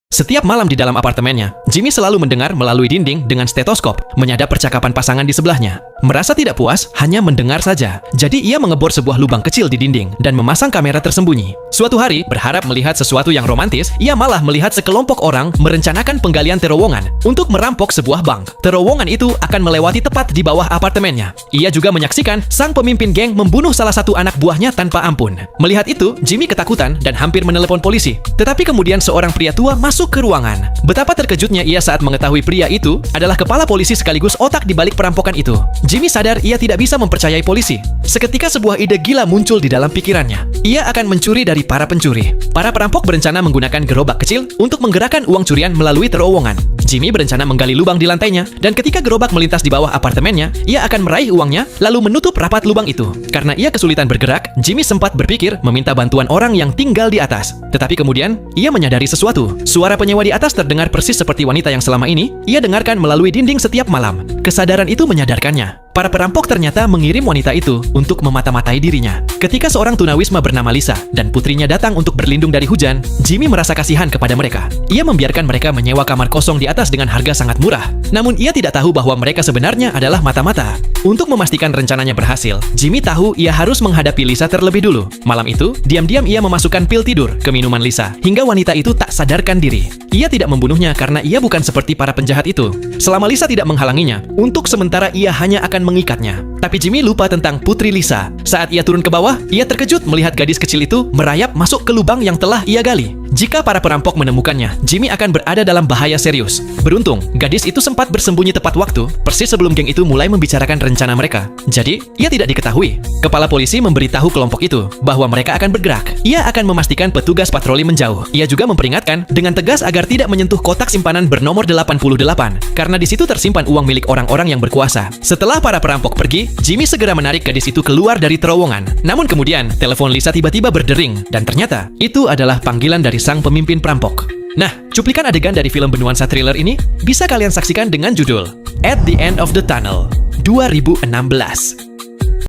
Setiap malam di dalam apartemennya, Jimmy selalu mendengar melalui dinding dengan stetoskop, menyadap percakapan pasangan di sebelahnya. Merasa tidak puas, hanya mendengar saja. Jadi ia mengebor sebuah lubang kecil di dinding dan memasang kamera tersembunyi. Suatu hari, berharap melihat sesuatu yang romantis, ia malah melihat sekelompok orang merencanakan penggalian terowongan untuk merampok sebuah bank. Terowongan itu akan melewati tepat di bawah apartemennya. Ia juga menyaksikan sang pemimpin geng membunuh salah satu anak buahnya tanpa ampun. Melihat itu, Jimmy ketakutan dan hampir menelepon polisi. Tetapi kemudian seorang pria tua masuk ke ruangan. Betapa terkejutnya ia saat mengetahui pria itu adalah kepala polisi sekaligus otak di balik perampokan itu. Jimmy sadar ia tidak bisa mempercayai polisi. Seketika sebuah ide gila muncul di dalam pikirannya. Ia akan mencuri dari para pencuri. Para perampok berencana menggunakan gerobak kecil untuk menggerakkan uang curian melalui terowongan. Jimmy berencana menggali lubang di lantainya, dan ketika gerobak melintas di bawah apartemennya, ia akan meraih uangnya lalu menutup rapat lubang itu. Karena ia kesulitan bergerak, Jimmy sempat berpikir meminta bantuan orang yang tinggal di atas. Tetapi kemudian, ia menyadari sesuatu. Suara penyewa di atas terdengar persis seperti wanita yang selama ini ia dengarkan melalui dinding setiap malam. Kesadaran itu menyadarkannya. Para perampok ternyata mengirim wanita itu untuk memata-matai dirinya. Ketika seorang tunawisma bernama Lisa dan putrinya datang untuk berlindung dari hujan, Jimmy merasa kasihan kepada mereka. Ia membiarkan mereka menyewa kamar kosong di atas dengan harga sangat murah. Namun ia tidak tahu bahwa mereka sebenarnya adalah mata-mata. Untuk memastikan rencananya berhasil, Jimmy tahu ia harus menghadapi Lisa terlebih dulu. Malam itu, diam-diam ia memasukkan pil tidur ke minuman Lisa, hingga wanita itu tak sadarkan diri. Ia tidak membunuhnya karena ia bukan seperti para penjahat itu. Selama Lisa tidak menghalanginya, untuk sementara ia hanya akan mengikatnya. Tapi Jimmy lupa tentang putri Lisa. Saat ia turun ke bawah, ia terkejut melihat gadis kecil itu merayap masuk ke lubang yang telah ia gali. Jika para perampok menemukannya, Jimmy akan berada dalam bahaya serius. Beruntung, gadis itu sempat bersembunyi tepat waktu, persis sebelum geng itu mulai membicarakan rencana mereka. Jadi, ia tidak diketahui. Kepala polisi memberitahu kelompok itu bahwa mereka akan bergerak. Ia akan memastikan petugas patroli menjauh. Ia juga memperingatkan dengan tegas agar tidak menyentuh kotak simpanan bernomor 88, karena di situ tersimpan uang milik orang-orang yang berkuasa. Setelah para perampok pergi, Jimmy segera menarik gadis itu keluar dari terowongan. Namun kemudian, telepon Lisa tiba-tiba berdering, dan ternyata itu adalah panggilan dari sang pemimpin perampok. Nah, cuplikan adegan dari film bernuansa thriller ini bisa kalian saksikan dengan judul At the End of the Tunnel 2016.